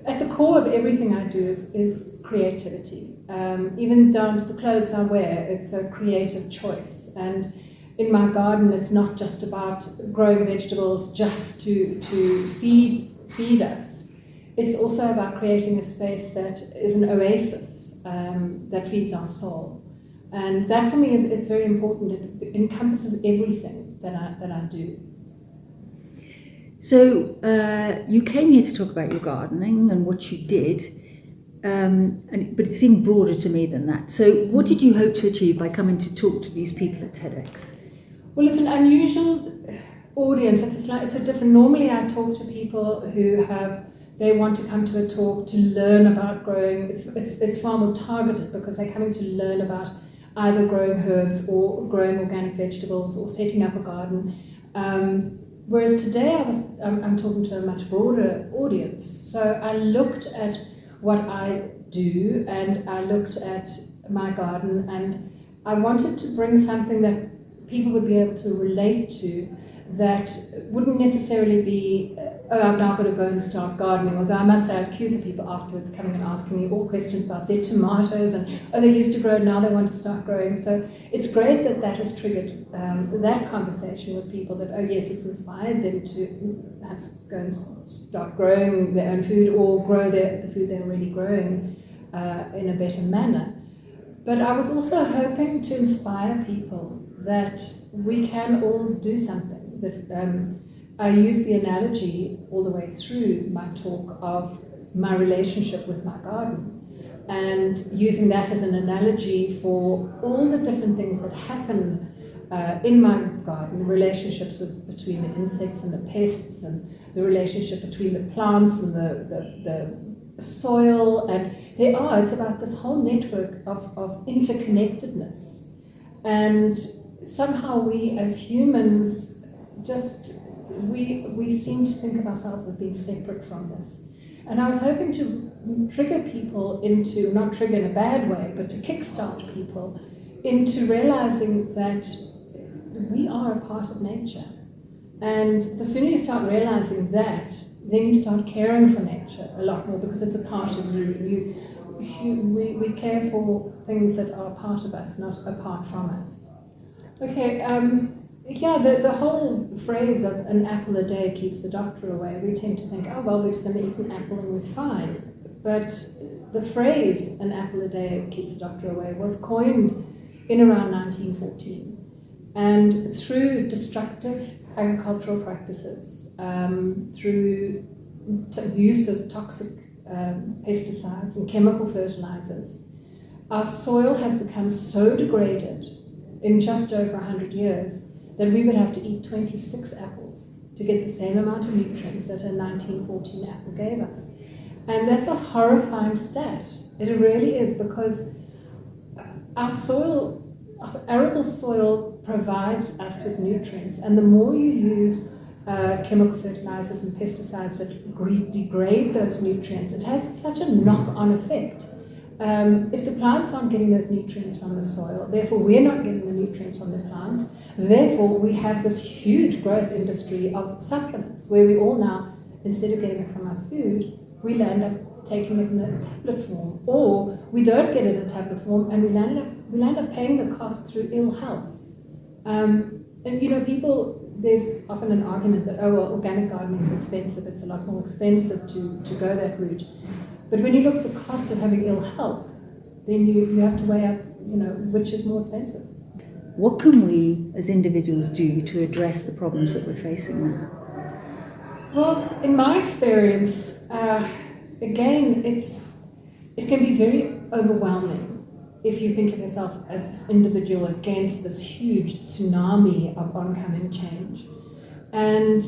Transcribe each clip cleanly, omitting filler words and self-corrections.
at the core of everything I do is creativity. Even down to the clothes I wear, it's a creative choice. And in my garden, it's not just about growing vegetables just to feed us. It's also about creating a space that is an oasis that feeds our soul. And that for me is very important. It encompasses everything that I do. So you came here to talk about your gardening and what you did, but it seemed broader to me than that. So what did you hope to achieve by coming to talk to these people at TEDx? Well, it's an unusual audience. It's a different. Normally, I talk to people who they want to come to a talk to learn about growing. It's far more targeted because they're coming to learn about either growing herbs or growing organic vegetables or setting up a garden. Whereas today I'm talking to a much broader audience. So I looked at what I do and I looked at my garden, and I wanted to bring something that people would be able to relate to, that wouldn't necessarily be, oh, I'm now going to go and start gardening, although I must say I accuse the people afterwards coming and asking me all questions about their tomatoes and, oh, they used to grow, now they want to start growing. So it's great that has triggered that conversation with people, that, oh yes, it's inspired them to perhaps go and start growing their own food or grow the food they're already growing in a better manner. But I was also hoping to inspire people that we can all do something. That I use the analogy all the way through my talk of my relationship with my garden, and using that as an analogy for all the different things that happen in my garden, relationships between the insects and the pests, and the relationship between the plants and the soil, and it's about this whole network of interconnectedness. And somehow we as humans we seem to think of ourselves as being separate from this. And I was hoping to trigger people into, not trigger in a bad way, but to kickstart people into realizing that we are a part of nature. And the sooner you start realizing that, then you start caring for nature a lot more, because it's a part of you. We care for things that are part of us, not apart from us. Okay, the whole phrase of an apple a day keeps the doctor away, we tend to think, oh, well, we're just going to eat an apple and we're fine. But the phrase, an apple a day keeps the doctor away, was coined in around 1914. And through destructive agricultural practices, through the use of toxic pesticides and chemical fertilizers, our soil has become so degraded in just over 100 years that we would have to eat 26 apples to get the same amount of nutrients that a 1914 apple gave us. And that's a horrifying stat. It really is, because our arable soil provides us with nutrients, and the more you use chemical fertilizers and pesticides that degrade those nutrients, it has such a knock-on effect. If the plants aren't getting those nutrients from the soil, therefore we're not getting the nutrients from the plants, therefore we have this huge growth industry of supplements, where we all now, instead of getting it from our food, we land up taking it in a tablet form, or we don't get it in a tablet form and we land up paying the cost through ill health. And people, there's often an argument that, oh well, organic gardening is expensive, it's a lot more expensive to go that route. But when you look at the cost of having ill health, then you have to weigh up, which is more expensive. What can we as individuals do to address the problems that we're facing now? Well, in my experience, again, it can be very overwhelming if you think of yourself as this individual against this huge tsunami of oncoming change. And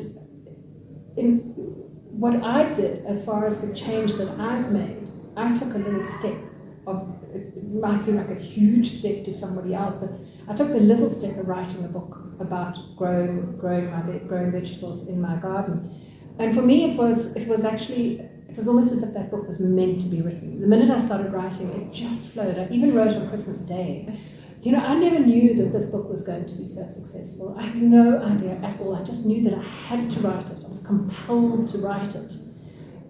what I did, as far as the change that I've made, I took a little step it might seem like a huge step to somebody else, but I took the little step of writing a book about growing vegetables in my garden. And for me, it was almost as if that book was meant to be written. The minute I started writing, it just flowed. I even wrote on Christmas Day. I never knew that this book was going to be so successful. I had no idea at all. I just knew that I had to write it. I was compelled to write it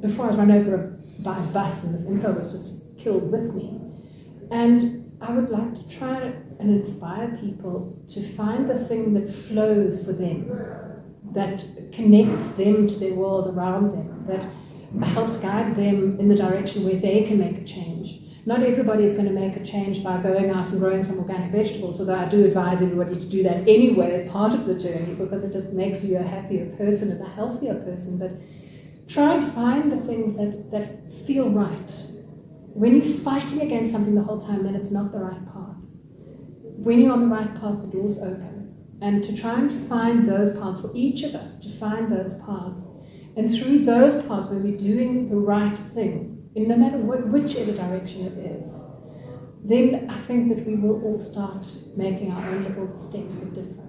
before I was run over by a bus, and this info was just killed with me. And I would like to try and inspire people to find the thing that flows for them, that connects them to their world around them, that helps guide them in the direction where they can make a change. Not everybody is going to make a change by going out and growing some organic vegetables, although I do advise everybody to do that anyway as part of the journey, because it just makes you a happier person and a healthier person. But try and find the things that feel right. When you're fighting against something the whole time, then it's not the right path. When you're on the right path, the door's open. And to try and find those paths, for each of us to find those paths, and through those paths where we're doing the right thing, in no matter whichever direction it is, then I think that we will all start making our own little steps of difference.